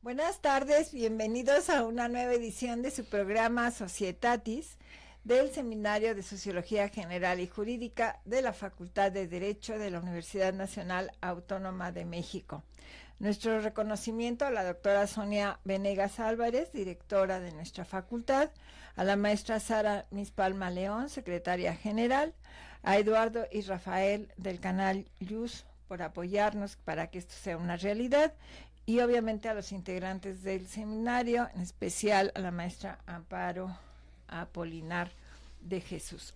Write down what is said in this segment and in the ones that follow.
Buenas tardes, bienvenidos a una nueva edición de su programa Societatis del Seminario de Sociología General y Jurídica de la Facultad de Derecho de la Universidad Nacional Autónoma de México. Nuestro reconocimiento a la doctora Sonia Venegas Álvarez, directora de nuestra facultad, a la maestra Sara Mispalma León, secretaria general, a Eduardo y Rafael del canal Luz por apoyarnos para que esto sea una realidad, y obviamente a los integrantes del seminario, en especial a la maestra Amparo Apolinar de Jesús.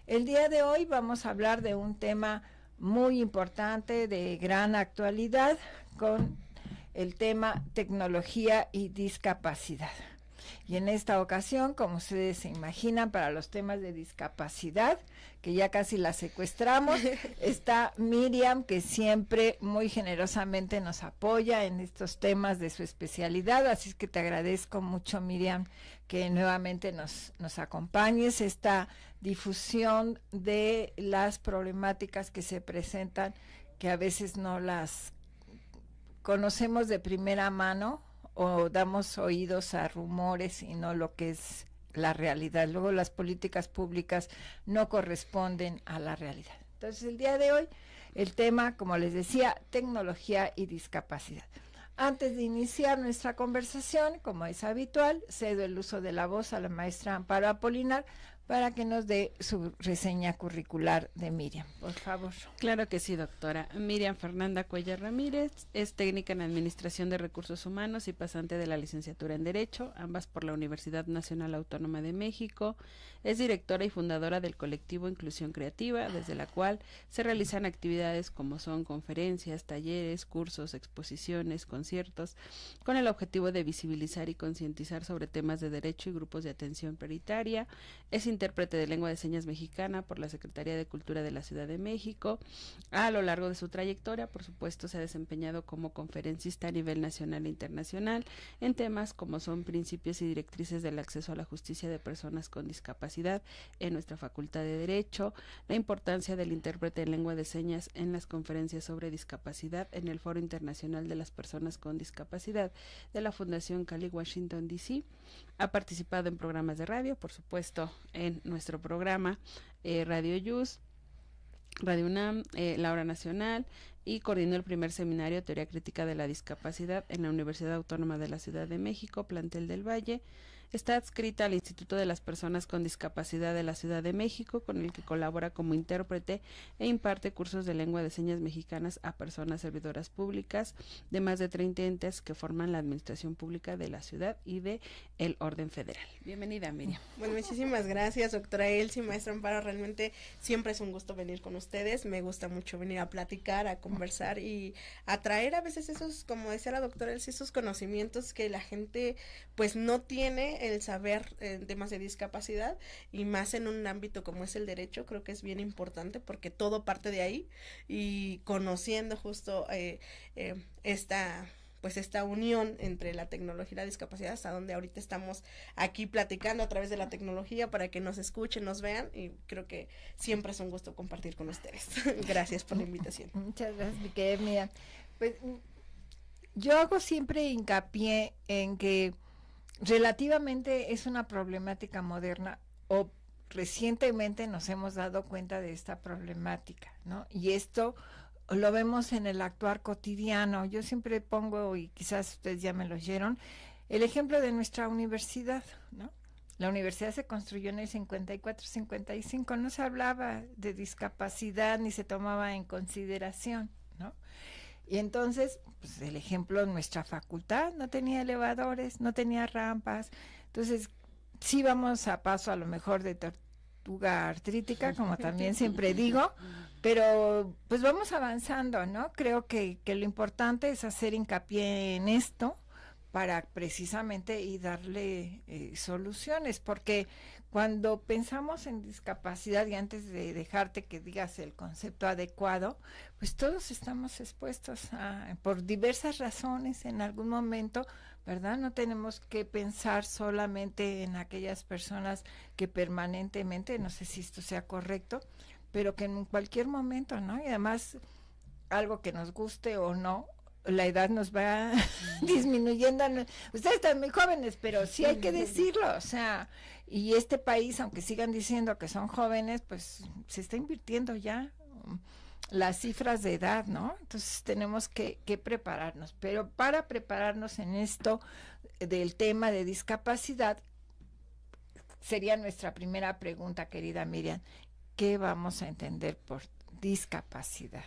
El día de hoy vamos a hablar de un tema muy importante, de gran actualidad, con el tema tecnología y discapacidad. Y en esta ocasión, como ustedes se imaginan, para los temas de discapacidad, que ya casi la secuestramos, está Miriam, que siempre muy generosamente nos apoya en estos temas de su especialidad, así es que te agradezco mucho, Miriam, que nuevamente nos acompañes. Esta difusión de las problemáticas que se presentan, que a veces no las conocemos de primera mano, o damos oídos a rumores y no lo que es la realidad. Luego las políticas públicas no corresponden a la realidad. Entonces el día de hoy el tema, como les decía, tecnología y discapacidad. Antes de iniciar nuestra conversación, como es habitual, cedo el uso de la voz a la maestra Amparo Apolinar para que nos dé su reseña curricular de Miriam, por favor. Claro que sí, doctora. Miriam Fernanda Cuellar Ramírez es técnica en Administración de Recursos Humanos y pasante de la licenciatura en Derecho, ambas por la Universidad Nacional Autónoma de México. Es directora y fundadora del colectivo Inclusión Creativa, desde la cual se realizan actividades como son conferencias, talleres, cursos, exposiciones, conciertos, con el objetivo de visibilizar y concientizar sobre temas de derecho y grupos de atención prioritaria. Es intérprete de lengua de señas mexicana por la Secretaría de Cultura de la Ciudad de México. A lo largo de su trayectoria, por supuesto, se ha desempeñado como conferencista a nivel nacional e internacional en temas como son principios y directrices del acceso a la justicia de personas con discapacidad en nuestra Facultad de Derecho, la importancia del intérprete en lengua de señas en las conferencias sobre discapacidad en el Foro Internacional de las Personas con Discapacidad de la Fundación Cali, Washington, D.C. Ha participado en programas de radio, por supuesto, en nuestro programa Radio Yus, Radio UNAM, La Hora Nacional, y coordinó el primer seminario Teoría Crítica de la Discapacidad en la Universidad Autónoma de la Ciudad de México, Plantel del Valle. Está adscrita al Instituto de las Personas con Discapacidad de la Ciudad de México, con el que colabora como intérprete e imparte cursos de lengua de señas mexicanas a personas servidoras públicas de más de 30 entes que forman la administración pública de la ciudad y de el orden federal. Bienvenida, Miriam. Bueno, muchísimas gracias, doctora Elsie, maestra Amparo. Realmente siempre es un gusto venir con ustedes. Me gusta mucho venir a platicar, a conversar y a traer a veces esos, como decía la doctora Elsie, esos conocimientos que la gente pues no tiene el saber en temas de discapacidad, y más en un ámbito como es el derecho. Creo que es bien importante porque todo parte de ahí, y conociendo justo esta unión entre la tecnología y la discapacidad, hasta donde ahorita estamos aquí platicando a través de la tecnología para que nos escuchen, nos vean, y creo que siempre es un gusto compartir con ustedes. Gracias por la invitación. Muchas gracias, mi querida Miriam. Pues yo hago siempre hincapié en que relativamente es una problemática moderna, o recientemente nos hemos dado cuenta de esta problemática, ¿no? Y esto lo vemos en el actuar cotidiano. Yo siempre pongo, y quizás ustedes ya me lo oyeron, el ejemplo de nuestra universidad, ¿no? La universidad se construyó en el 54-55, no se hablaba de discapacidad ni se tomaba en consideración, ¿no? Y entonces, pues el ejemplo, nuestra facultad no tenía elevadores, no tenía rampas. Entonces, sí vamos a paso a lo mejor de tortuga artrítica, como también siempre digo, pero pues vamos avanzando, ¿no? Creo que lo importante es hacer hincapié en esto para precisamente y darle soluciones, porque cuando pensamos en discapacidad, y antes de dejarte que digas el concepto adecuado, pues todos estamos expuestos por diversas razones en algún momento, ¿verdad? No tenemos que pensar solamente en aquellas personas que permanentemente, no sé si esto sea correcto, pero que en cualquier momento, ¿no? Y además, algo que nos guste o no, la edad nos va disminuyendo. Ustedes están muy jóvenes, pero sí hay que decirlo, o sea, y este país, aunque sigan diciendo que son jóvenes, pues se está invirtiendo ya las cifras de edad, ¿no? Entonces tenemos que prepararnos, pero para prepararnos en esto del tema de discapacidad, sería nuestra primera pregunta, querida Miriam, ¿qué vamos a entender por discapacidad?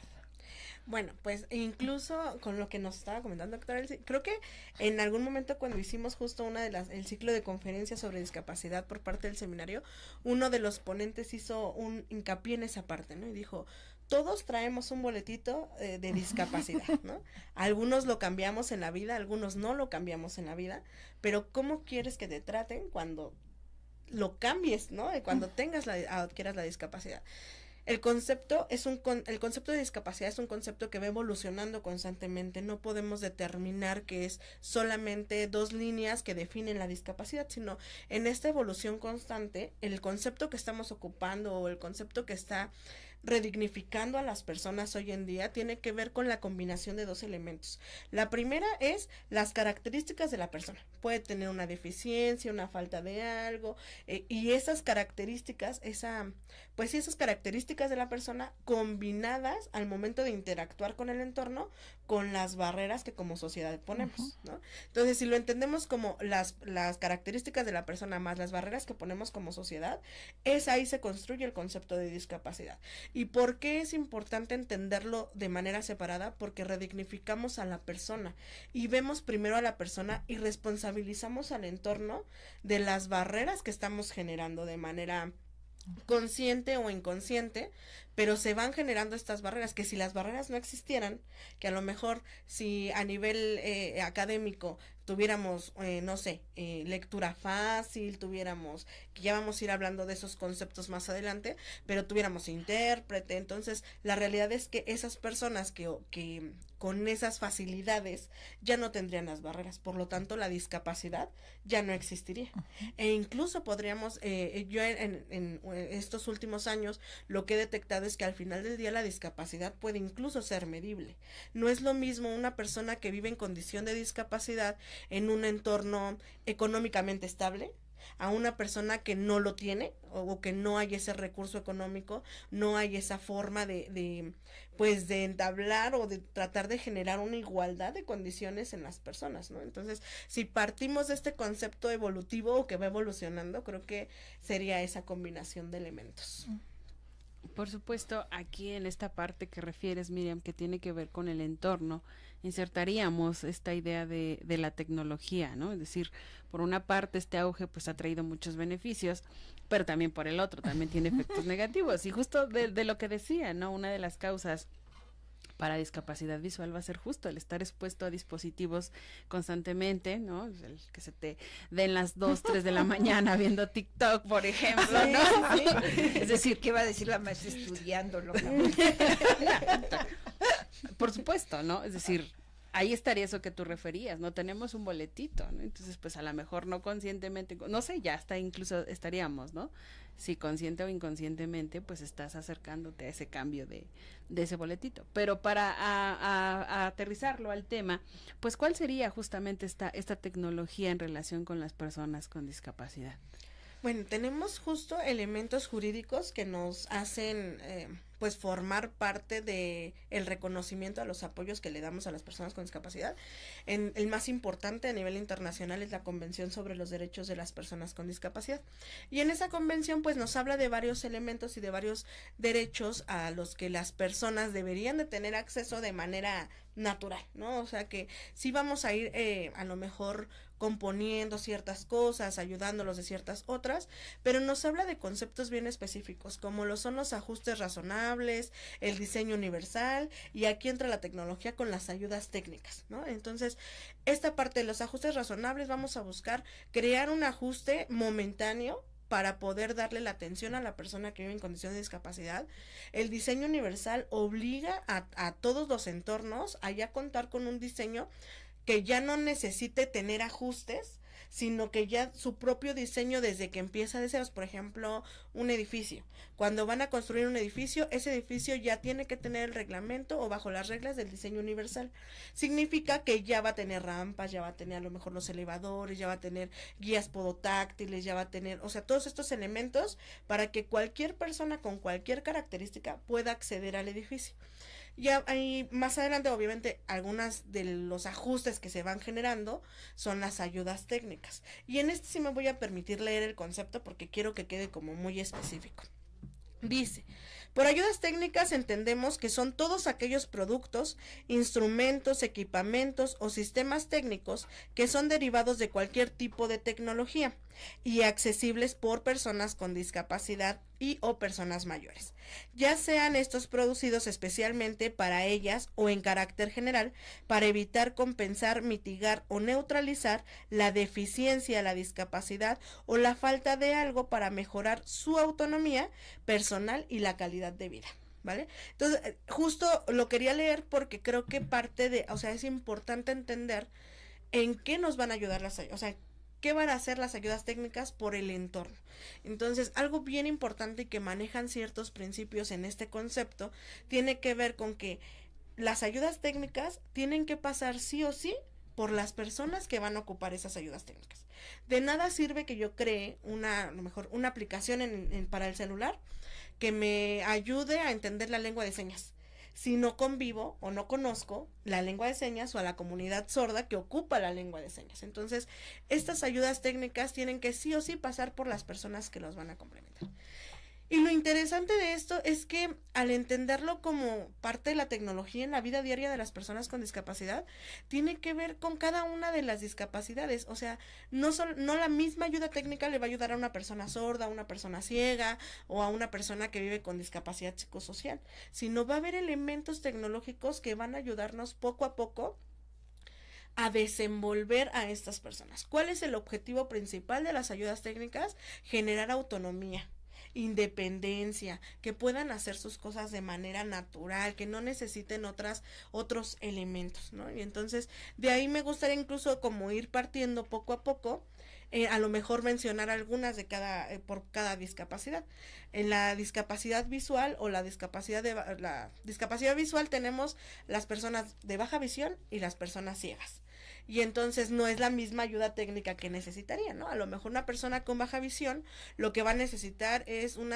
Bueno, pues incluso con lo que nos estaba comentando, doctora Elsie, creo que en algún momento cuando hicimos justo el ciclo de conferencias sobre discapacidad por parte del seminario, uno de los ponentes hizo un hincapié en esa parte, ¿no? Y dijo, todos traemos un boletito de discapacidad, ¿no? Algunos lo cambiamos en la vida, algunos no lo cambiamos en la vida, pero ¿cómo quieres que te traten cuando lo cambies, ¿no? Cuando adquieras la discapacidad? El concepto de discapacidad es un concepto que va evolucionando constantemente. No podemos determinar que es solamente 2 líneas que definen la discapacidad, sino en esta evolución constante, el concepto que estamos ocupando o el concepto que está redignificando a las personas hoy en día tiene que ver con la combinación de 2 elementos. La primera es las características de la persona. Puede tener una deficiencia, una falta de algo, y esas características, esas características de la persona combinadas al momento de interactuar con el entorno, con las barreras que como sociedad ponemos, ¿no? Entonces, si lo entendemos como las características de la persona más las barreras que ponemos como sociedad, ahí se construye el concepto de discapacidad. ¿Y por qué es importante entenderlo de manera separada? Porque redignificamos a la persona y vemos primero a la persona y responsabilizamos al entorno de las barreras que estamos generando de manera consciente o inconsciente, pero se van generando estas barreras, que si las barreras no existieran, que a lo mejor si a nivel académico tuviéramos, lectura fácil, tuviéramos, que ya vamos a ir hablando de esos conceptos más adelante, pero tuviéramos intérprete, entonces la realidad es que esas personas que con esas facilidades ya no tendrían las barreras, por lo tanto la discapacidad ya no existiría. E incluso podríamos, yo en estos últimos años lo que he detectado es que al final del día la discapacidad puede incluso ser medible. No es lo mismo una persona que vive en condición de discapacidad en un entorno económicamente estable a una persona que no lo tiene o que no hay ese recurso económico, no hay esa forma de entablar o de tratar de generar una igualdad de condiciones en las personas, ¿no? Entonces, si partimos de este concepto evolutivo o que va evolucionando, creo que sería esa combinación de elementos. Por supuesto, aquí en esta parte que refieres, Miriam, que tiene que ver con el entorno, insertaríamos esta idea de la tecnología, ¿no? Es decir, por una parte este auge pues ha traído muchos beneficios, pero también por el otro, también tiene efectos negativos. Y justo de lo que decía, ¿no? Una de las causas para discapacidad visual va a ser justo el estar expuesto a dispositivos constantemente, ¿no? El que se te den las 2, 3 de la mañana viendo TikTok, por ejemplo, ¿no? Sí. Es decir, ¿qué va a decir la maestra estudiándolo? Por supuesto, ¿no? Es decir, ahí estaría eso que tú referías, ¿no? Tenemos un boletito, ¿no? Entonces, pues a lo mejor no conscientemente, no sé, ya hasta incluso estaríamos, ¿no? Si consciente o inconscientemente, pues estás acercándote a ese cambio de ese boletito. Pero para a aterrizarlo al tema, pues ¿cuál sería justamente esta tecnología en relación con las personas con discapacidad? Bueno, tenemos justo elementos jurídicos que nos hacen pues formar parte de el reconocimiento a los apoyos que le damos a las personas con discapacidad. El más importante a nivel internacional es la Convención sobre los Derechos de las Personas con Discapacidad. Y en esa convención pues nos habla de varios elementos y de varios derechos a los que las personas deberían de tener acceso de manera natural, ¿no? O sea que sí vamos a ir a lo mejor componiendo ciertas cosas, ayudándolos de ciertas otras, pero nos habla de conceptos bien específicos, como lo son los ajustes razonables, el diseño universal, y aquí entra la tecnología con las ayudas técnicas, ¿no? Entonces, esta parte de los ajustes razonables vamos a buscar crear un ajuste momentáneo para poder darle la atención a la persona que vive en condición de discapacidad. El diseño universal obliga a todos los entornos a ya contar con un diseño que ya no necesite tener ajustes, sino que ya su propio diseño desde que empieza de ceros, por ejemplo, un edificio. Cuando van a construir un edificio, ese edificio ya tiene que tener el reglamento o bajo las reglas del diseño universal. Significa que ya va a tener rampas, ya va a tener a lo mejor los elevadores, ya va a tener guías podotáctiles, ya va a tener, o sea, todos estos elementos para que cualquier persona con cualquier característica pueda acceder al edificio. Ya ahí más adelante, obviamente, algunas de los ajustes que se van generando son las ayudas técnicas. Y en este sí me voy a permitir leer el concepto porque quiero que quede como muy específico. Dice, por ayudas técnicas entendemos que son todos aquellos productos, instrumentos, equipamientos o sistemas técnicos que son derivados de cualquier tipo de tecnología y accesibles por personas con discapacidad y o personas mayores, ya sean estos producidos especialmente para ellas o en carácter general para evitar, compensar, mitigar o neutralizar la deficiencia, la discapacidad o la falta de algo para mejorar su autonomía personal y la calidad de vida. ¿Vale? Entonces, justo lo quería leer porque creo que parte de, o sea, es importante entender en qué nos van a ayudar las, o sea, qué van a hacer las ayudas técnicas por el entorno. Entonces, algo bien importante y que manejan ciertos principios en este concepto tiene que ver con que las ayudas técnicas tienen que pasar sí o sí por las personas que van a ocupar esas ayudas técnicas. De nada sirve que yo cree a lo mejor una aplicación para el celular que me ayude a entender la lengua de señas, si no convivo o no conozco la lengua de señas o a la comunidad sorda que ocupa la lengua de señas. Entonces, estas ayudas técnicas tienen que sí o sí pasar por las personas que los van a complementar. Y lo interesante de esto es que al entenderlo como parte de la tecnología en la vida diaria de las personas con discapacidad, tiene que ver con cada una de las discapacidades. O sea, no la misma ayuda técnica le va a ayudar a una persona sorda, a una persona ciega o a una persona que vive con discapacidad psicosocial, sino va a haber elementos tecnológicos que van a ayudarnos poco a poco a desenvolver a estas personas. ¿Cuál es el objetivo principal de las ayudas técnicas? Generar autonomía, independencia, que puedan hacer sus cosas de manera natural, que no necesiten otros elementos, ¿no? Y entonces de ahí me gustaría incluso como ir partiendo poco a poco, a lo mejor mencionar algunas de por cada discapacidad. En la discapacidad visual o la discapacidad visual tenemos las personas de baja visión y las personas ciegas. Y entonces no es la misma ayuda técnica que necesitaría, ¿no? A lo mejor una persona con baja visión lo que va a necesitar es un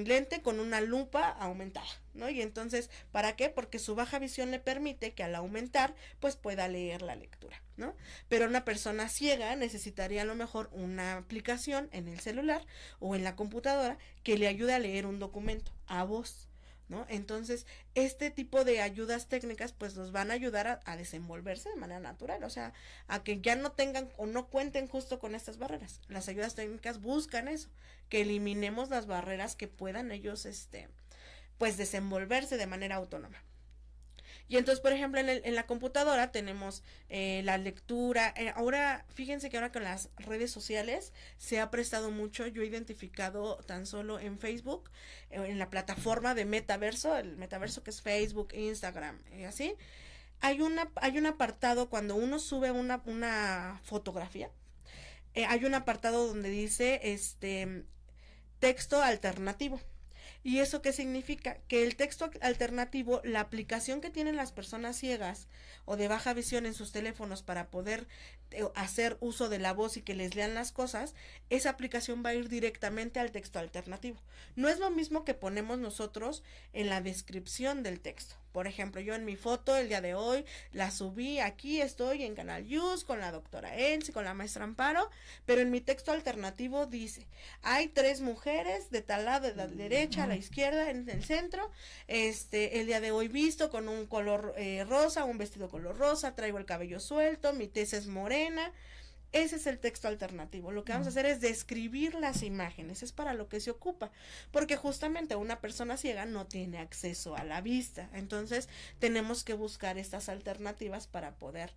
lente con una lupa aumentada, ¿no? Y entonces, ¿para qué? Porque su baja visión le permite que al aumentar, pues pueda leer la lectura, ¿no? Pero una persona ciega necesitaría a lo mejor una aplicación en el celular o en la computadora que le ayude a leer un documento a voz, ¿no? Entonces, este tipo de ayudas técnicas pues nos van a ayudar a desenvolverse de manera natural, o sea, a que ya no tengan o no cuenten justo con estas barreras. Las ayudas técnicas buscan eso, que eliminemos las barreras que puedan ellos, pues desenvolverse de manera autónoma. Y entonces, por ejemplo, en la computadora tenemos la lectura. Ahora, fíjense que ahora con las redes sociales se ha prestado mucho. Yo he identificado tan solo en Facebook, en la plataforma de metaverso, el metaverso que es Facebook, Instagram, y así. Hay un apartado cuando uno sube una fotografía. Hay un apartado donde dice texto alternativo. ¿Y eso qué significa? Que el texto alternativo, la aplicación que tienen las personas ciegas o de baja visión en sus teléfonos para poder hacer uso de la voz y que les lean las cosas, esa aplicación va a ir directamente al texto alternativo. No es lo mismo que ponemos nosotros en la descripción del texto. Por ejemplo, yo en mi foto el día de hoy la subí, aquí estoy en Canal Yus con la doctora Elsie, con la maestra Amparo, pero en mi texto alternativo dice, hay 3 mujeres de tal lado, de la derecha a la izquierda, en el centro, el día de hoy visto con un color rosa, un vestido color rosa, traigo el cabello suelto, mi tez es morena. Ese es el texto alternativo. Lo que vamos a hacer es describir las imágenes, es para lo que se ocupa, porque justamente una persona ciega no tiene acceso a la vista, entonces tenemos que buscar estas alternativas para poder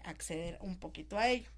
acceder un poquito a ello.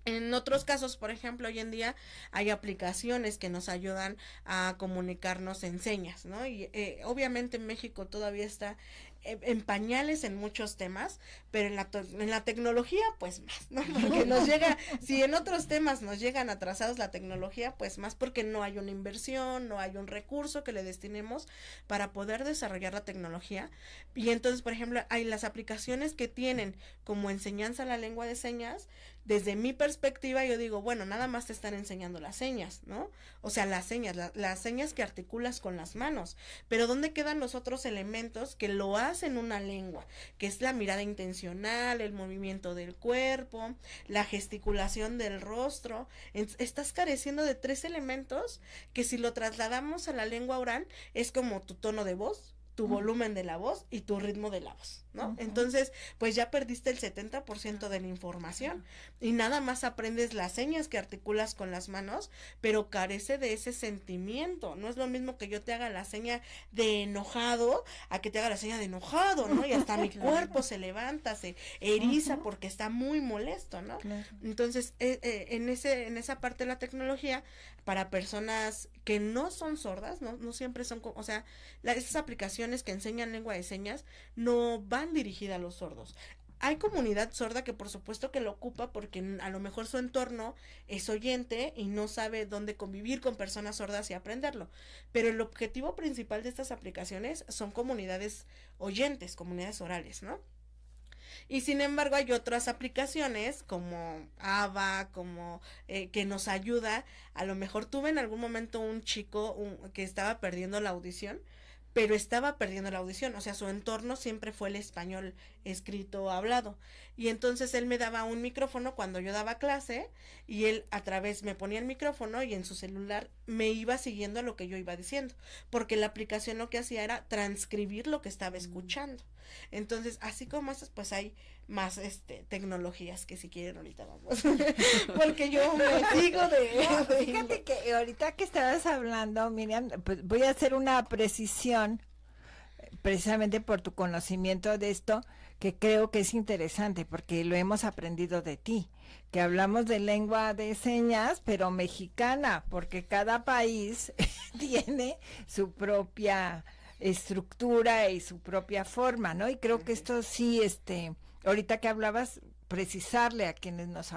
En otros casos, por ejemplo, hoy en día hay aplicaciones que nos ayudan a comunicarnos en señas, ¿no? Y obviamente en México todavía está en pañales en muchos temas, pero en la tecnología pues más, ¿no? Porque nos llega, si en otros temas nos llegan atrasados la tecnología, pues más porque no hay una inversión, no hay un recurso que le destinemos para poder desarrollar la tecnología. Y entonces, por ejemplo, hay las aplicaciones que tienen como enseñanza la lengua de señas. Desde mi perspectiva yo digo, bueno, nada más te están enseñando las señas, ¿no? O sea, las señas, las señas que articulas con las manos, pero ¿dónde quedan los otros elementos que lo hacen una lengua? Que es la mirada intencional, el movimiento del cuerpo, la gesticulación del rostro. Estás careciendo de 3 elementos que si lo trasladamos a la lengua oral es como tu tono de voz, tu volumen de la voz y tu ritmo de la voz, ¿no? Entonces, pues ya perdiste el 70% de la información y nada más aprendes las señas que articulas con las manos, pero carece de ese sentimiento. No es lo mismo que yo te haga la seña de enojado a que te haga la seña de enojado, ¿no? Y hasta mi cuerpo se levanta, se eriza porque está muy molesto, ¿no? Claro. Entonces, en esa parte de la tecnología, para personas que no son sordas, no siempre son, o sea, esas aplicaciones que enseñan lengua de señas no van dirigidas a los sordos. Hay comunidad sorda que por supuesto que lo ocupa porque a lo mejor su entorno es oyente y no sabe dónde convivir con personas sordas y aprenderlo. Pero el objetivo principal de estas aplicaciones son comunidades oyentes, comunidades orales, ¿no? Y sin embargo hay otras aplicaciones como ABA, como que nos ayuda. A lo mejor tuve en algún momento un chico que estaba perdiendo la audición, pero estaba perdiendo la audición, o sea, su entorno siempre fue el español escrito o hablado, y entonces él me daba un micrófono cuando yo daba clase, y él a través me ponía el micrófono y en su celular me iba siguiendo lo que yo iba diciendo, porque la aplicación lo que hacía era transcribir lo que estaba escuchando. Entonces, así como estas, pues hay más tecnologías que si quieren ahorita vamos, porque yo me digo fíjate que ahorita que estabas hablando, Miriam, pues voy a hacer una precisión precisamente por tu conocimiento de esto, que creo que es interesante porque lo hemos aprendido de ti, que hablamos de lengua de señas pero mexicana, porque cada país tiene su propia estructura y su propia forma, ¿no? Y creo que esto sí, ahorita que hablabas, precisarle a quienes nos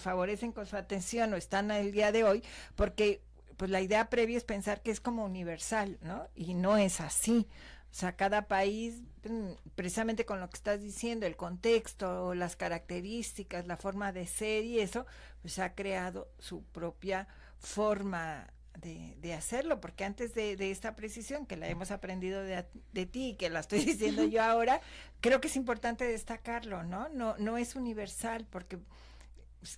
favorecen con su atención o están el día de hoy, porque pues la idea previa es pensar que es como universal, ¿no? Y no es así. O sea, cada país, precisamente con lo que estás diciendo, el contexto, las características, la forma de ser y eso, pues ha creado su propia forma de hacerlo, porque antes de esta precisión que la hemos aprendido de ti y que la estoy diciendo yo ahora, creo que es importante destacarlo, ¿no? No es universal, porque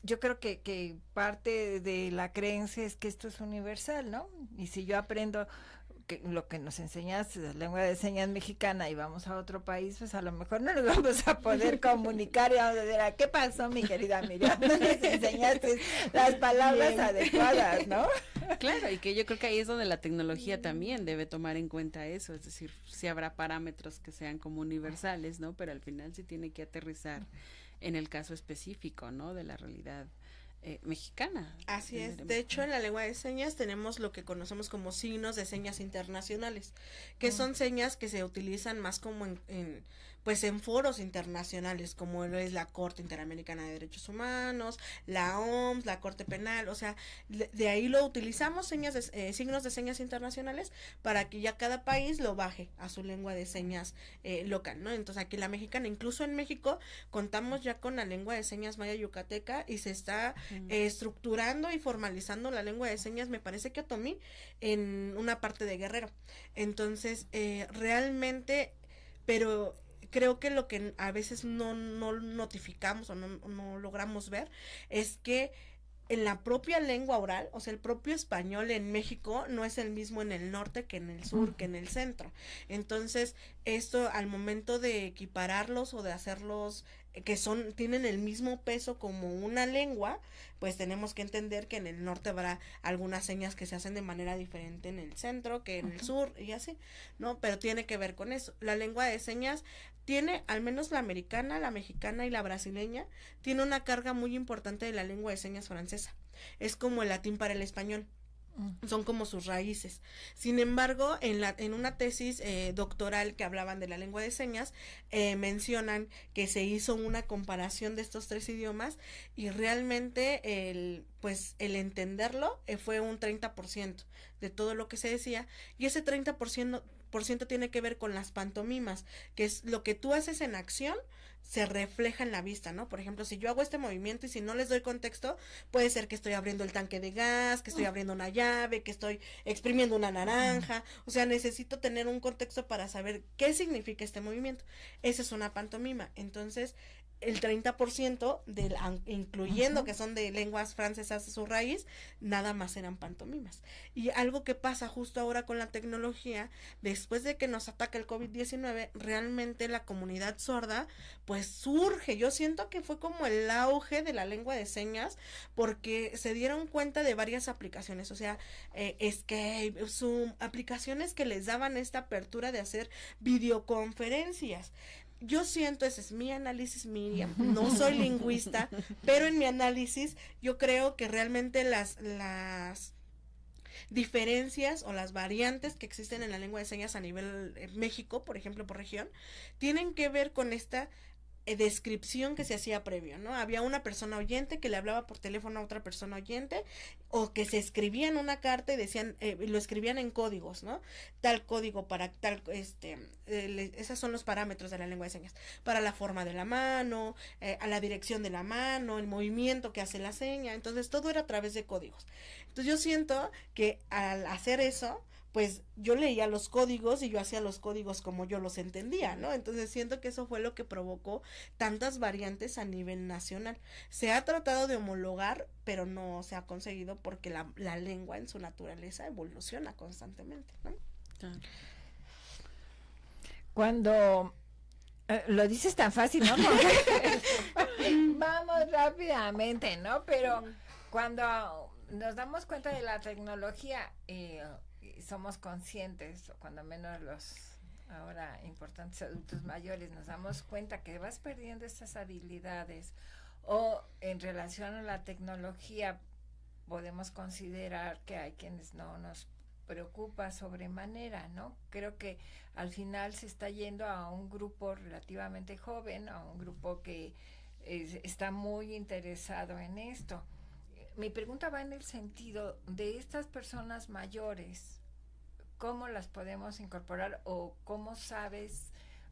yo creo que parte de la creencia es que esto es universal, ¿no? Y si yo aprendo lo que nos enseñaste de lengua de señas mexicana y vamos a otro país, pues a lo mejor no nos vamos a poder comunicar y vamos a decir, ¿qué pasó, mi querida Miriam? No nos enseñaste las palabras adecuadas, ¿no? Claro, y que yo creo que ahí es donde la tecnología también debe tomar en cuenta eso, es decir, sí habrá parámetros que sean como universales, ¿no? Pero al final sí tiene que aterrizar en el caso específico, ¿no? De la realidad mexicana. Así es. De hecho, en la lengua de señas tenemos lo que conocemos como signos de señas internacionales, que son señas que se utilizan más como en foros internacionales, como lo es la Corte Interamericana de Derechos Humanos, la OMS, la Corte Penal, o sea, de ahí lo utilizamos, signos de señas internacionales, para que ya cada país lo baje a su lengua de señas local, ¿no? Entonces aquí la mexicana, incluso en México contamos ya con la lengua de señas maya yucateca y se está estructurando y formalizando la lengua de señas, me parece que otomí, en una parte de Guerrero. Entonces, realmente, pero creo que lo que a veces no notificamos o no logramos ver es que en la propia lengua oral, o sea, el propio español en México no es el mismo en el norte que en el sur, que en el centro. Entonces, esto al momento de equipararlos o de hacerlos que tienen el mismo peso como una lengua, pues tenemos que entender que en el norte habrá algunas señas que se hacen de manera diferente en el centro que en el sur y así, ¿no? Pero tiene que ver con eso. La lengua de señas tiene, al menos la americana, la mexicana y la brasileña, tiene una carga muy importante de la lengua de señas francesa. Es como el latín para el español. son como sus raíces. Sin embargo, en una tesis doctoral que hablaban de la lengua de señas, mencionan que se hizo una comparación de estos 3 idiomas y realmente el entenderlo fue un 30% de todo lo que se decía, y ese 30% tiene que ver con las pantomimas, que es lo que tú haces en acción se refleja en la vista, ¿no? Por ejemplo, si yo hago este movimiento y si no les doy contexto, puede ser que estoy abriendo el tanque de gas, que estoy abriendo una llave, que estoy exprimiendo una naranja, o sea, necesito tener un contexto para saber qué significa este movimiento. Esa es una pantomima. Entonces, el 30% incluyendo que son de lenguas francesas de su raíz, nada más eran pantomimas. Y algo que pasa justo ahora con la tecnología, después de que nos ataca el COVID-19, realmente la comunidad sorda pues surge. Yo siento que fue como el auge de la lengua de señas, porque se dieron cuenta de varias aplicaciones, o sea, Skype, Zoom, aplicaciones que les daban esta apertura de hacer videoconferencias. Yo siento, ese es mi análisis, Miriam, no soy lingüista, pero en mi análisis yo creo que realmente las diferencias o las variantes que existen en la lengua de señas a nivel México, por ejemplo, por región, tienen que ver con esta descripción que se hacía previo, ¿no? Había una persona oyente que le hablaba por teléfono a otra persona oyente, o que se escribían una carta y decían, lo escribían en códigos, ¿no? Tal código para tal, esos son los parámetros de la lengua de señas, para la forma de la mano, a la dirección de la mano, el movimiento que hace la seña. Entonces todo era a través de códigos. Entonces yo siento que al hacer eso, pues yo leía los códigos y yo hacía los códigos como yo los entendía, ¿no? Entonces siento que eso fue lo que provocó tantas variantes a nivel nacional. Se ha tratado de homologar, pero no se ha conseguido porque la lengua en su naturaleza evoluciona constantemente, ¿no? Cuando lo dices tan fácil, ¿no? Vamos rápidamente, ¿no? Pero cuando nos damos cuenta de la tecnología y somos conscientes, o cuando menos los ahora importantes adultos mayores, nos damos cuenta que vas perdiendo estas habilidades, o en relación a la tecnología podemos considerar que hay quienes no nos preocupa sobremanera, ¿no? Creo que al final se está yendo a un grupo relativamente joven, a un grupo que está muy interesado en esto. Mi pregunta va en el sentido de estas personas mayores, ¿cómo las podemos incorporar, o cómo sabes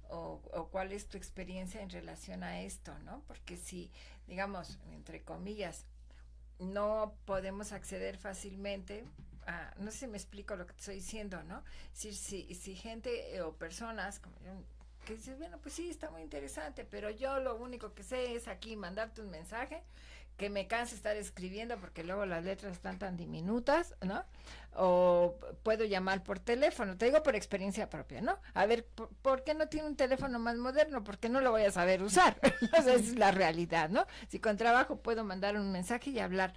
o cuál es tu experiencia en relación a esto, ¿no? Porque si, digamos, entre comillas, no podemos acceder fácilmente a, no sé si me explico lo que te estoy diciendo, ¿no? Si gente o personas como yo, que dicen, bueno, pues sí, está muy interesante, pero yo lo único que sé es aquí mandarte un mensaje, que me cansa estar escribiendo porque luego las letras están tan diminutas, ¿no? O puedo llamar por teléfono, te digo por experiencia propia, ¿no? A ver, ¿por qué no tiene un teléfono más moderno? Porque no lo voy a saber usar. Esa es la realidad, ¿no? Si con trabajo puedo mandar un mensaje y hablar.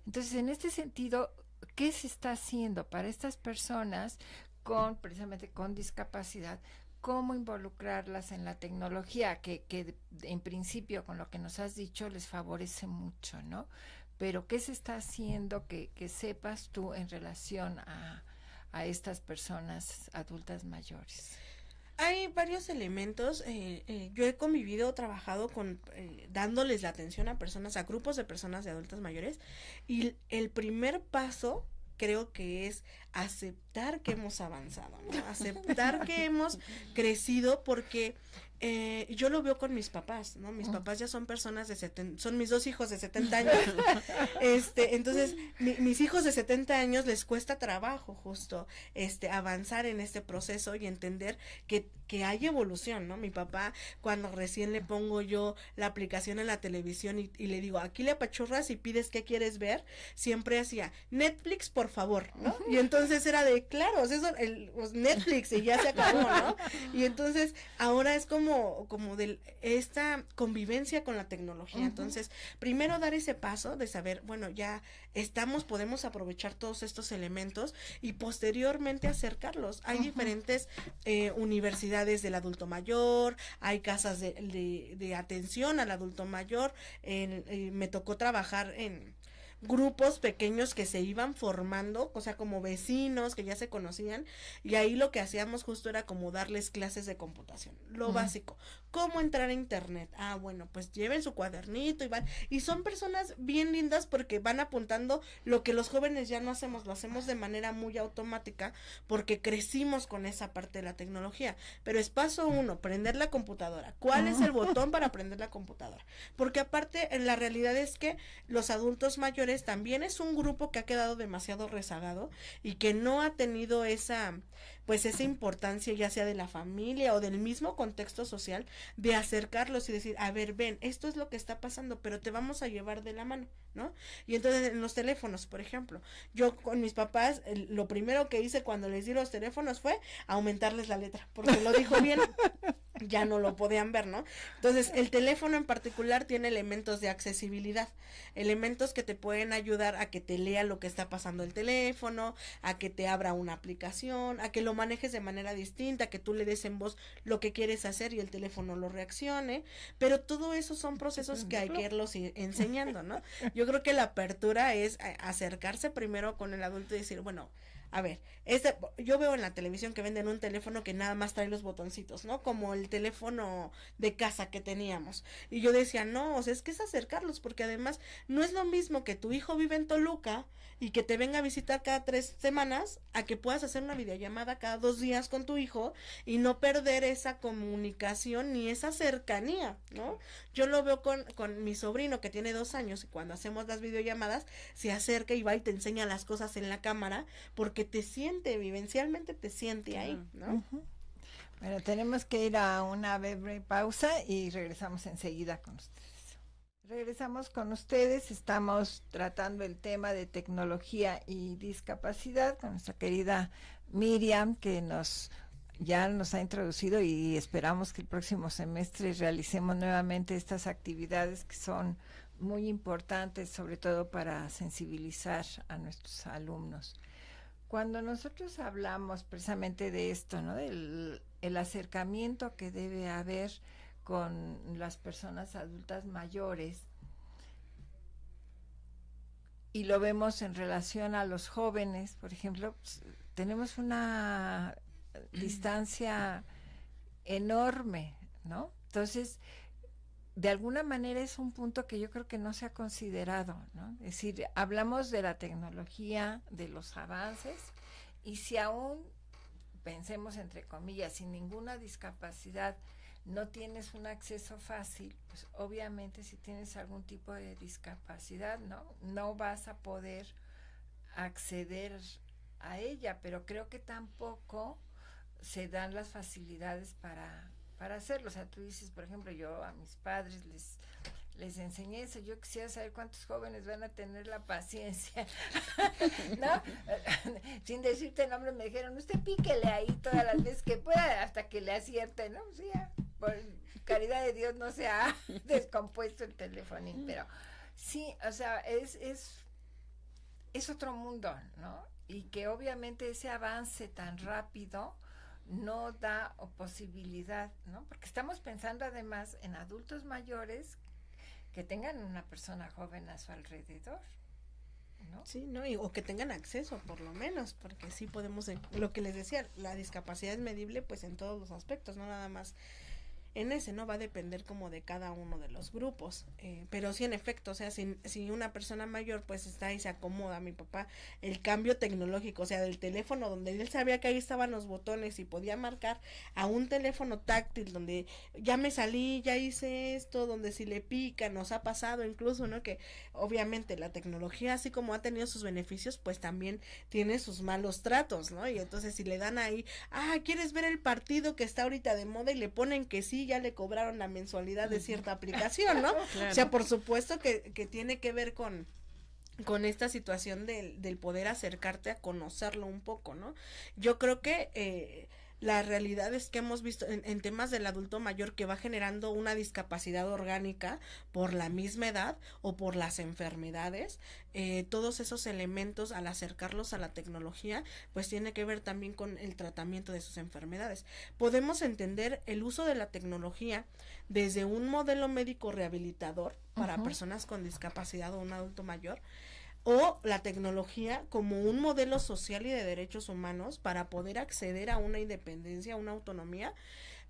Entonces, en este sentido, ¿qué se está haciendo para estas personas precisamente con discapacidad? ¿Cómo involucrarlas en la tecnología que en principio, con lo que nos has dicho, les favorece mucho, ¿no? Pero ¿qué se está haciendo que sepas tú en relación a estas personas adultas mayores? Hay varios elementos. Yo he convivido, trabajado con dándoles la atención a personas, a grupos de personas de adultas mayores, y el primer paso creo que es aceptar que hemos avanzado, ¿no? Aceptar que hemos crecido, porque yo lo veo con mis papás, ¿no? Mis papás ya son personas son mis 2 hijos de 70 años. Entonces, mis hijos de 70 años les cuesta trabajo justo avanzar en este proceso y entender que hay evolución, ¿no? Mi papá, cuando recién le pongo yo la aplicación en la televisión y le digo, aquí le apachurras y pides qué quieres ver, siempre hacía Netflix, por favor, ¿no? Y entonces era de, claro, eso, Netflix, y ya se acabó, ¿no? Y entonces ahora es como de esta convivencia con la tecnología. Uh-huh. Entonces, primero dar ese paso de saber, bueno, ya podemos aprovechar todos estos elementos, y posteriormente acercarlos. Hay uh-huh. diferentes universidades del adulto mayor, hay casas de atención al adulto mayor. Me tocó trabajar grupos pequeños que se iban formando, o sea, como vecinos que ya se conocían, y ahí lo que hacíamos justo era como darles clases de computación, lo básico, cómo entrar a internet. Ah, bueno, pues lleven su cuadernito y van, y son personas bien lindas porque van apuntando lo que los jóvenes ya no hacemos, lo hacemos de manera muy automática porque crecimos con esa parte de la tecnología. Pero es paso 1, prender la computadora. ¿Cuál es el botón para prender la computadora? Porque aparte, la realidad es que los adultos mayores también es un grupo que ha quedado demasiado rezagado y que no ha tenido esa importancia, ya sea de la familia o del mismo contexto social, de acercarlos y decir, a ver, ven, esto es lo que está pasando, pero te vamos a llevar de la mano, ¿no? Y entonces en los teléfonos, por ejemplo, yo con mis papás, lo primero que hice cuando les di los teléfonos fue aumentarles la letra, porque lo dijo bien, ya no lo podían ver, ¿no? Entonces, el teléfono en particular tiene elementos de accesibilidad, elementos que te pueden ayudar a que te lea lo que está pasando el teléfono, a que te abra una aplicación, a que lo manejes de manera distinta, que tú le des en voz lo que quieres hacer y el teléfono lo reaccione, pero todo eso son procesos que hay que irlos enseñando, ¿no? Yo creo que la apertura es acercarse primero con el adulto y decir, bueno, a ver, yo veo en la televisión que venden un teléfono que nada más trae los botoncitos, ¿no? Como el teléfono de casa que teníamos. Y yo decía, no, o sea, es que es acercarlos, porque además no es lo mismo que tu hijo vive en Toluca y que te venga a visitar cada 3 semanas, a que puedas hacer una videollamada cada 2 días con tu hijo y no perder esa comunicación ni esa cercanía, ¿no? Yo lo veo con mi sobrino que tiene 2 años y cuando hacemos las videollamadas se acerca y va y te enseña las cosas en la cámara porque te siente, vivencialmente te siente ahí, ¿no? Bueno, tenemos que ir a una breve pausa y regresamos enseguida con ustedes. Regresamos con ustedes, estamos tratando el tema de tecnología y discapacidad con nuestra querida Miriam, que ya nos ha introducido y esperamos que el próximo semestre realicemos nuevamente estas actividades que son muy importantes, sobre todo para sensibilizar a nuestros alumnos. Cuando nosotros hablamos precisamente de esto, ¿no? Del el acercamiento que debe haber con las personas adultas mayores, y lo vemos en relación a los jóvenes, por ejemplo, pues, tenemos una distancia enorme, ¿no? Entonces, de alguna manera es un punto que yo creo que no se ha considerado, ¿no? Es decir, hablamos de la tecnología, de los avances, y si aún, pensemos entre comillas, sin ninguna discapacidad, no tienes un acceso fácil, pues obviamente si tienes algún tipo de discapacidad, no vas a poder acceder a ella, pero creo que tampoco se dan las facilidades para hacerlo. O sea, tú dices, por ejemplo, yo a mis padres les enseñé eso. Yo quisiera saber cuántos jóvenes van a tener la paciencia, ¿no? Sin decirte nombre, me dijeron, usted píquele ahí todas las veces que pueda hasta que le acierte, ¿no? O sea, por caridad de Dios no se ha descompuesto el telefonín, pero sí, o sea, es otro mundo, ¿no? Y que obviamente ese avance tan rápido no da posibilidad, ¿no? Porque estamos pensando además en adultos mayores que tengan una persona joven a su alrededor, ¿no? Sí, ¿no? O que tengan acceso, por lo menos, porque sí podemos, lo que les decía, la discapacidad es medible pues en todos los aspectos, no nada más en ese, ¿no? Va a depender como de cada uno de los grupos, pero sí, en efecto, o sea, si una persona mayor pues está y se acomoda, mi papá, el cambio tecnológico, o sea, del teléfono donde él sabía que ahí estaban los botones y podía marcar, a un teléfono táctil donde ya me salí, ya hice esto, donde si le pica, nos ha pasado incluso, ¿no? Que obviamente la tecnología, así como ha tenido sus beneficios, pues también tiene sus malos tratos, ¿no? Y entonces si le dan ahí, ¿quieres ver el partido que está ahorita de moda? Y le ponen que sí, ya le cobraron la mensualidad de cierta aplicación, ¿no? Claro. O sea, por supuesto que tiene que ver con esta situación del poder acercarte a conocerlo un poco, ¿no? Yo creo que la realidad es que hemos visto en temas del adulto mayor que va generando una discapacidad orgánica por la misma edad o por las enfermedades, todos esos elementos al acercarlos a la tecnología pues tiene que ver también con el tratamiento de sus enfermedades. Podemos entender el uso de la tecnología desde un modelo médico rehabilitador para personas con discapacidad o un adulto mayor, o la tecnología como un modelo social y de derechos humanos para poder acceder a una independencia, a una autonomía,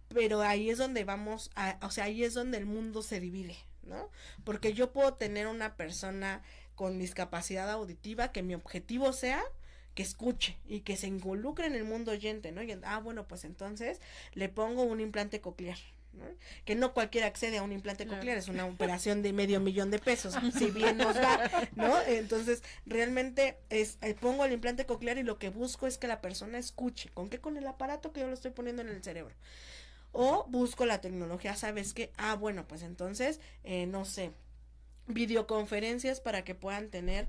pero ahí es donde o sea, ahí es donde el mundo se divide, ¿no? Porque yo puedo tener una persona con discapacidad auditiva que mi objetivo sea que escuche y que se involucre en el mundo oyente, ¿no? Bueno, pues entonces le pongo un implante coclear, ¿no? Que no cualquiera accede a un implante coclear, es una operación de $500,000, si bien nos va, ¿no? Entonces, realmente pongo el implante coclear y lo que busco es que la persona escuche. ¿Con qué? Con el aparato que yo lo estoy poniendo en el cerebro. O busco la tecnología, ¿sabes qué? Bueno, pues entonces, no sé, videoconferencias para que puedan tener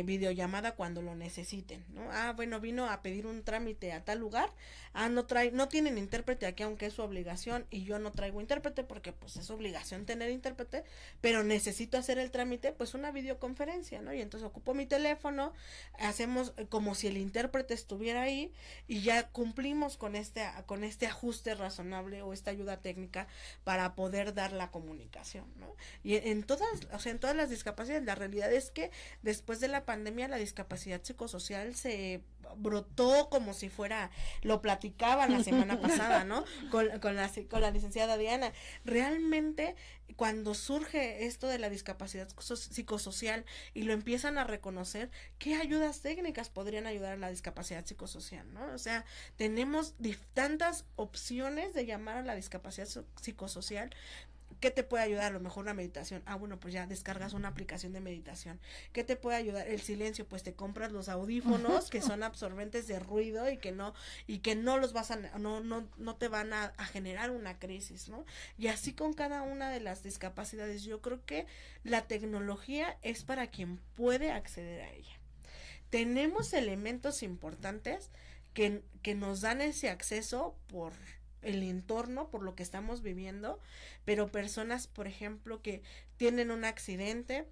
videollamada cuando lo necesiten, ¿no? Bueno, vino a pedir un trámite a tal lugar, no tienen intérprete aquí, aunque es su obligación, y yo no traigo intérprete porque pues es obligación tener intérprete, pero necesito hacer el trámite, pues una videoconferencia, ¿no? Y entonces ocupo mi teléfono, hacemos como si el intérprete estuviera ahí y ya cumplimos con este ajuste razonable o esta ayuda técnica para poder dar la comunicación, ¿no? Y en todas las discapacidades, la realidad es que después de la pandemia la discapacidad psicosocial se brotó como si fuera, lo platicaban la semana pasada, ¿no? Con la licenciada Diana. Realmente, cuando surge esto de la discapacidad psicosocial y lo empiezan a reconocer, ¿qué ayudas técnicas podrían ayudar a la discapacidad psicosocial, ¿no? O sea, tenemos tantas opciones de llamar a la discapacidad psicosocial. ¿Qué te puede ayudar? A lo mejor una meditación. Bueno, pues ya descargas una aplicación de meditación. ¿Qué te puede ayudar? El silencio, pues te compras los audífonos que son absorbentes de ruido y que no los vas a, no te van a generar una crisis, ¿no? Y así con cada una de las discapacidades. Yo creo que la tecnología es para quien puede acceder a ella. Tenemos elementos importantes que nos dan ese acceso por el entorno, por lo que estamos viviendo, pero personas, por ejemplo, que tienen un accidente,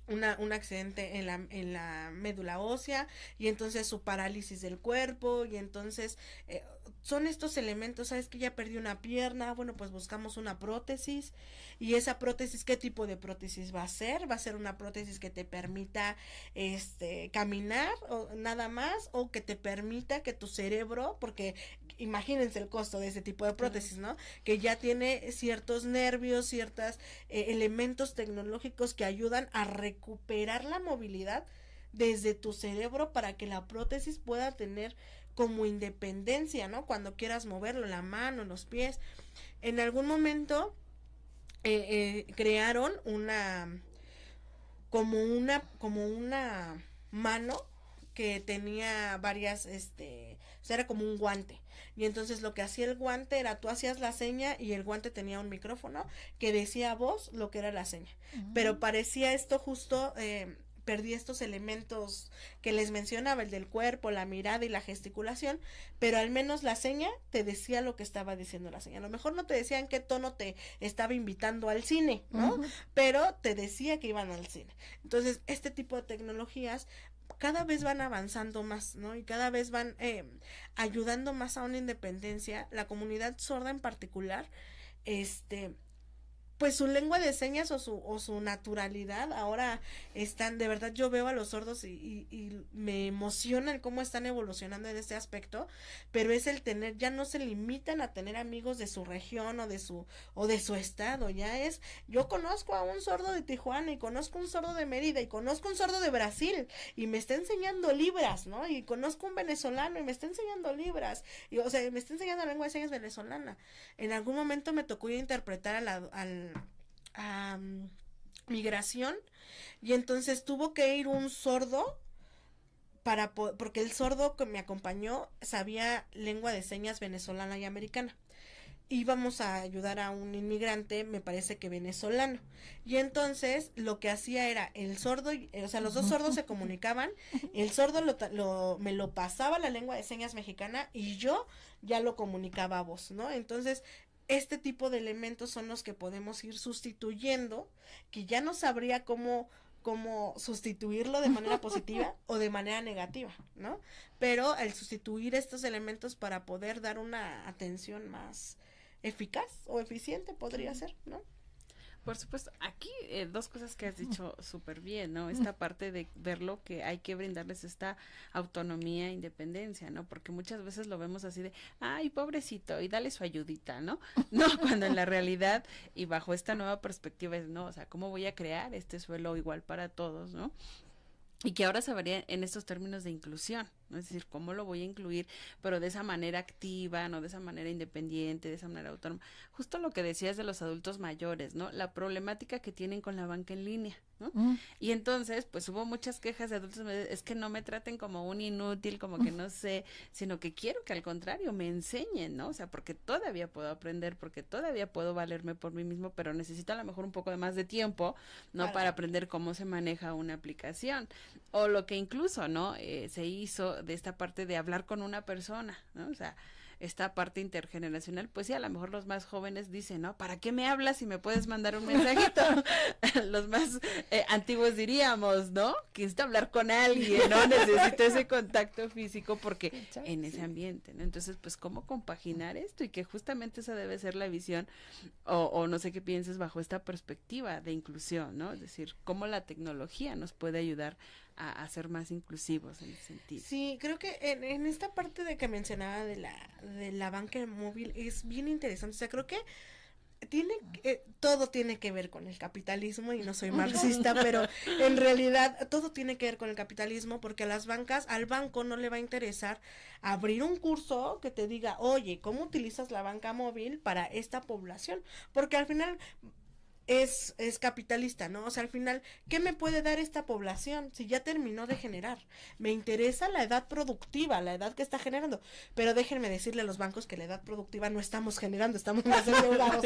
un accidente en la médula ósea, y entonces su parálisis del cuerpo, y entonces son estos elementos, ¿sabes que ya perdí una pierna? Bueno, pues buscamos una prótesis, y esa prótesis, ¿qué tipo de prótesis va a ser? ¿Va a ser una prótesis que te permita caminar o nada más, o que te permita que tu cerebro, porque imagínense el costo de ese tipo de prótesis, ¿no? Que ya tiene ciertos nervios, ciertos elementos tecnológicos que ayudan a recuperar la movilidad desde tu cerebro para que la prótesis pueda tener como independencia, ¿no? Cuando quieras moverlo, la mano, los pies. En algún momento crearon como una mano que tenía varias, o sea, era como un guante. Y entonces lo que hacía el guante era, tú hacías la seña y el guante tenía un micrófono que decía a voz lo que era la seña. Pero parecía esto justo, perdí estos elementos que les mencionaba, el del cuerpo, la mirada y la gesticulación, pero al menos la seña te decía lo que estaba diciendo la seña. A lo mejor no te decía en qué tono te estaba invitando al cine, ¿no? Pero te decía que iban al cine. Entonces, este tipo de tecnologías cada vez van avanzando más, ¿no? Y cada vez van ayudando más a una independencia. La comunidad sorda en particular, pues su lengua de señas o su naturalidad ahora están, de verdad yo veo a los sordos y me emociona el cómo están evolucionando en este aspecto, pero es el tener, ya no se limitan a tener amigos de su región o de su estado, yo conozco a un sordo de Tijuana y conozco un sordo de Mérida y conozco un sordo de Brasil y me está enseñando libras, ¿no? Y conozco un venezolano y me está enseñando libras, y, o sea, me está enseñando la lengua de señas venezolana. En algún momento me tocó interpretar a migración, y entonces tuvo que ir un sordo porque el sordo que me acompañó sabía lengua de señas venezolana y americana. Íbamos a ayudar a un inmigrante, me parece que venezolano, y entonces lo que hacía era el sordo, o sea, los dos sordos se comunicaban, el sordo me lo pasaba la lengua de señas mexicana y yo ya lo comunicaba a voz, ¿no? Entonces este tipo de elementos son los que podemos ir sustituyendo, que ya no sabría cómo sustituirlo de manera positiva o de manera negativa, ¿no? Pero al sustituir estos elementos para poder dar una atención más eficaz o eficiente podría ser, ¿no? Por supuesto, aquí dos cosas que has dicho súper bien, ¿no? Esta parte de verlo que hay que brindarles esta autonomía e independencia, ¿no? Porque muchas veces lo vemos así de, ay, pobrecito, y dale su ayudita, ¿no? No, cuando en la realidad y bajo esta nueva perspectiva es, no, o sea, ¿cómo voy a crear este suelo igual para todos, ¿no? Y que ahora se vería en estos términos de inclusión, ¿no? Es decir, cómo lo voy a incluir, pero de esa manera activa, no de esa manera independiente, de esa manera autónoma. Justo lo que decías de los adultos mayores, ¿no? La problemática que tienen con la banca en línea, ¿no? Y entonces, pues hubo muchas quejas de adultos mayores, es que no me traten como un inútil, como que no sé, sino que quiero que al contrario me enseñen, ¿no? O sea, porque todavía puedo aprender, porque todavía puedo valerme por mí mismo, pero necesito a lo mejor un poco de más de tiempo, ¿no? Para aprender cómo se maneja una aplicación. O lo que incluso, ¿no? Se hizo de esta parte de hablar con una persona, ¿no? O sea, esta parte intergeneracional, pues sí, a lo mejor los más jóvenes dicen, ¿no? ¿Para qué me hablas si me puedes mandar un mensajito? Los más antiguos diríamos, ¿no? Que necesito hablar con alguien, ¿no? Necesito ese contacto físico porque en ese ambiente, ¿no? Entonces, pues, ¿cómo compaginar esto? Y que justamente esa debe ser la visión, o no sé qué pienses bajo esta perspectiva de inclusión, ¿no? Es decir, cómo la tecnología nos puede ayudar a ser más inclusivos en ese sentido. Sí, creo que en esta parte de que mencionaba de la banca móvil es bien interesante. O sea, creo que todo tiene que ver con el capitalismo, y no soy marxista, pero en realidad todo tiene que ver con el capitalismo, porque al banco no le va a interesar abrir un curso que te diga, oye, ¿cómo utilizas la banca móvil para esta población? Porque al final es capitalista, ¿no? O sea, al final, ¿qué me puede dar esta población si ya terminó de generar? Me interesa la edad productiva, la edad que está generando, pero déjenme decirle a los bancos que la edad productiva no estamos generando, estamos más endeudados,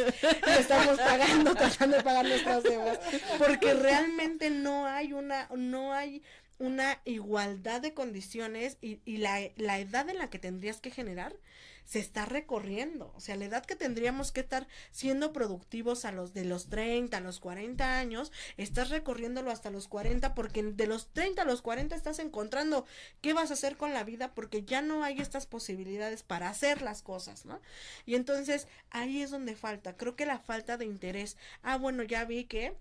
estamos pagando, tratando de pagar nuestras deudas, porque realmente no hay una igualdad de condiciones, y la edad en la que tendrías que generar se está recorriendo. O sea, la edad que tendríamos que estar siendo productivos de los 30 a los 40 años, estás recorriéndolo hasta los 40, porque de los 30 a los 40 estás encontrando qué vas a hacer con la vida, porque ya no hay estas posibilidades para hacer las cosas, ¿no? Y entonces ahí es donde creo que la falta de interés. Bueno, ya vi que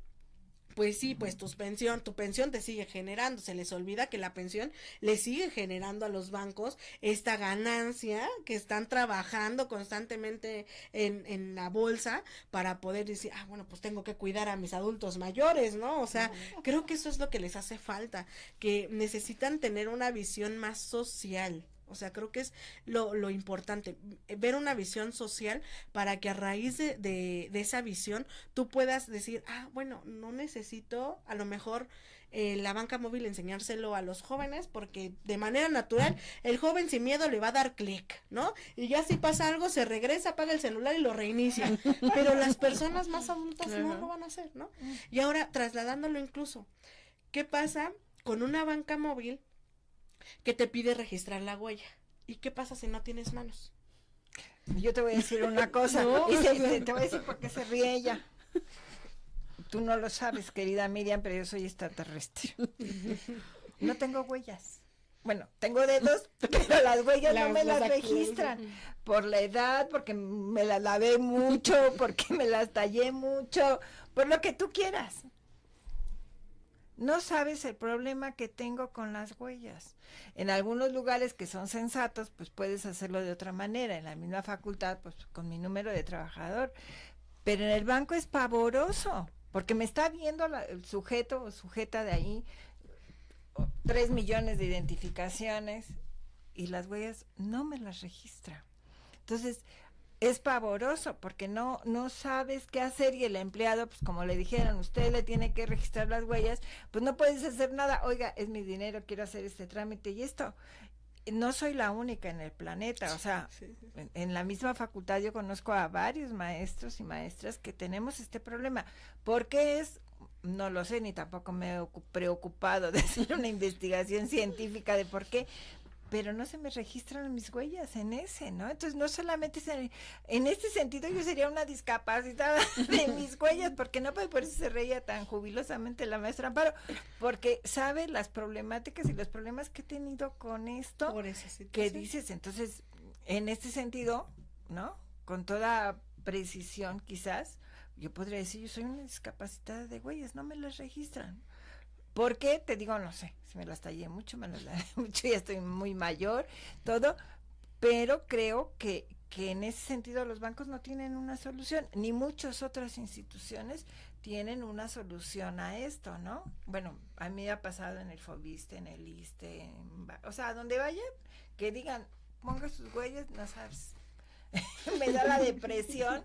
pues sí, pues tu pensión te sigue generando. Se les olvida que la pensión le sigue generando a los bancos esta ganancia que están trabajando constantemente en la bolsa para poder decir, bueno, pues tengo que cuidar a mis adultos mayores, ¿no? O sea, creo que eso es lo que les hace falta, que necesitan tener una visión más social. O sea, creo que es lo importante, ver una visión social para que a raíz de esa visión tú puedas decir, bueno, no necesito a lo mejor la banca móvil enseñárselo a los jóvenes, porque de manera natural el joven sin miedo le va a dar clic, ¿no? Y ya si pasa algo se regresa, apaga el celular y lo reinicia, pero las personas más adultas no lo van a hacer, ¿no? Y ahora trasladándolo incluso, ¿qué pasa con una banca móvil que te pide registrar la huella? ¿Y qué pasa si no tienes manos? Yo te voy a decir una cosa, te voy a decir por qué se ríe ella. Tú no lo sabes, querida Miriam, pero yo soy extraterrestre. No tengo huellas. Bueno, tengo dedos, pero las huellas no me las registran. Por la edad, porque me las lavé mucho, porque me las tallé mucho, por lo que tú quieras. No sabes el problema que tengo con las huellas. En algunos lugares que son sensatos, pues puedes hacerlo de otra manera. En la misma facultad, pues con mi número de trabajador. Pero en el banco es pavoroso, porque me está viendo el sujeto o sujeta de ahí, 3 millones de identificaciones, y las huellas no me las registra. Entonces, es pavoroso porque no sabes qué hacer, y el empleado, pues como le dijeron, usted le tiene que registrar las huellas, pues no puedes hacer nada. Oiga, es mi dinero, quiero hacer este trámite y esto. No soy la única en el planeta, o sea, sí. En la misma facultad yo conozco a varios maestros y maestras que tenemos este problema. ¿Por qué es? No lo sé, ni tampoco me he preocupado de hacer una investigación científica de por qué, pero no se me registran mis huellas en ese, ¿no? Entonces, no solamente en este sentido yo sería una discapacitada de mis huellas, porque no, pues por eso se reía tan jubilosamente la maestra Amparo, porque sabe las problemáticas y los problemas que he tenido con esto, que dices. Entonces, en este sentido, ¿no? Con toda precisión quizás, yo podría decir, yo soy una discapacitada de huellas, no me las registran. ¿Por qué? Te digo, no sé, si me las tallé mucho, me las lavé mucho, ya estoy muy mayor, todo, pero creo que en ese sentido los bancos no tienen una solución, ni muchas otras instituciones tienen una solución a esto, ¿no? Bueno, a mí me ha pasado en el Fobiste, en el ISSSTE, o sea, donde vayan, que digan, ponga sus huellas, no sabes, me da la depresión.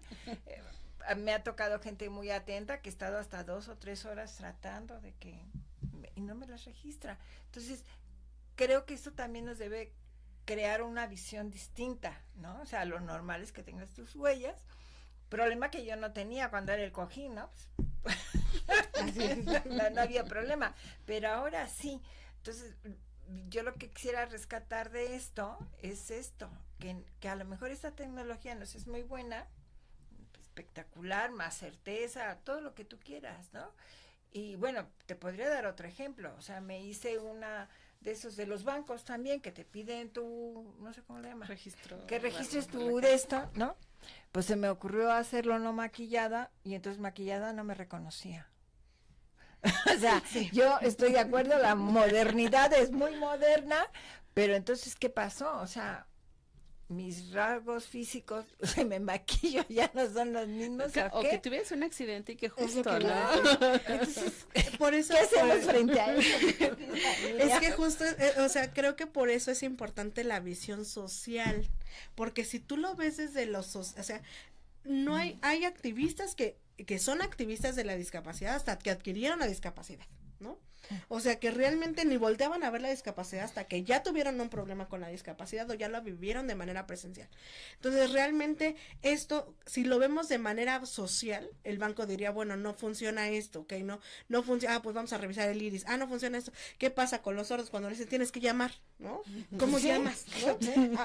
Me ha tocado gente muy atenta que he estado hasta 2 o 3 horas tratando de que, y no me las registra. Entonces, creo que esto también nos debe crear una visión distinta, ¿no? O sea, lo normal es que tengas tus huellas. Problema que yo no tenía cuando era el cojín, ¿no? Pues, no había problema, pero ahora sí. Entonces, yo lo que quisiera rescatar de esto es esto, que a lo mejor esta tecnología nos es muy buena, espectacular, más certeza, todo lo que tú quieras, ¿no? Y bueno, te podría dar otro ejemplo, o sea, me hice una de esos de los bancos también, que te piden tu, no sé cómo le llaman, que registres tu de esto, ¿no? Pues se me ocurrió hacerlo no maquillada, y entonces maquillada no me reconocía. O sea, sí. Yo estoy de acuerdo, la modernidad es muy moderna, pero entonces, ¿qué pasó? O sea, mis rasgos físicos, se me maquillo, ya no son los mismos. O que tuvieras un accidente y que justo, que ¿no? Entonces, por eso, ¿qué hacemos frente a eso? Es que justo, o sea, creo que por eso es importante la visión social, porque si tú lo ves desde los, o sea, no hay activistas que son activistas de la discapacidad hasta que adquirieron la discapacidad, ¿no? O sea, que realmente ni volteaban a ver la discapacidad hasta que ya tuvieron un problema con la discapacidad o ya lo vivieron de manera presencial. Entonces, realmente esto, si lo vemos de manera social, el banco diría, bueno, no funciona esto, ¿ok? No funciona, pues vamos a revisar el iris. No funciona esto. ¿Qué pasa con los sordos cuando les dicen tienes que llamar, ¿no? ¿Cómo llamas? ¿No?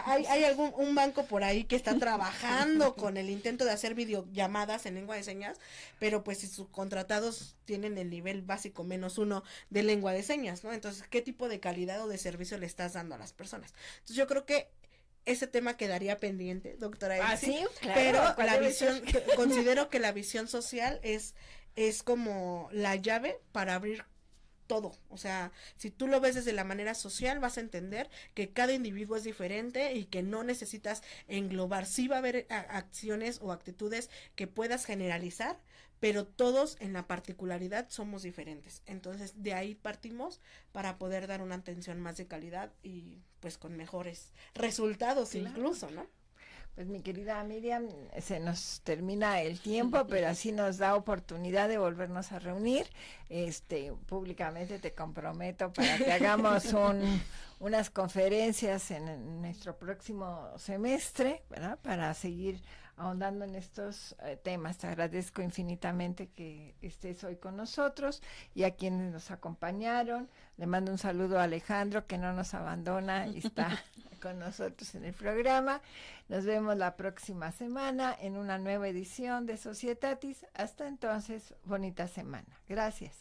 Hay un banco por ahí que está trabajando con el intento de hacer videollamadas en lengua de señas, pero pues si sus contratados tienen el nivel básico -1 de lengua de señas, ¿no? Entonces, ¿qué tipo de calidad o de servicio le estás dando a las personas? Entonces, yo creo que ese tema quedaría pendiente, doctora Elsie, sí, claro, pero la visión, considero que la visión social es como la llave para abrir todo, o sea, si tú lo ves desde la manera social, vas a entender que cada individuo es diferente y que no necesitas englobar, sí va a haber acciones o actitudes que puedas generalizar, pero todos en la particularidad somos diferentes, entonces de ahí partimos para poder dar una atención más de calidad y pues con mejores resultados, claro, incluso, ¿no? Pues mi querida Miriam, se nos termina el tiempo, pero así nos da oportunidad de volvernos a reunir. Públicamente te comprometo para que hagamos unas conferencias en nuestro próximo semestre, ¿verdad? Para seguir ahondando en estos temas. Te agradezco infinitamente que estés hoy con nosotros y a quienes nos acompañaron. Le mando un saludo a Alejandro, que no nos abandona y está con nosotros en el programa. Nos vemos la próxima semana en una nueva edición de Societatis. Hasta entonces, bonita semana. Gracias.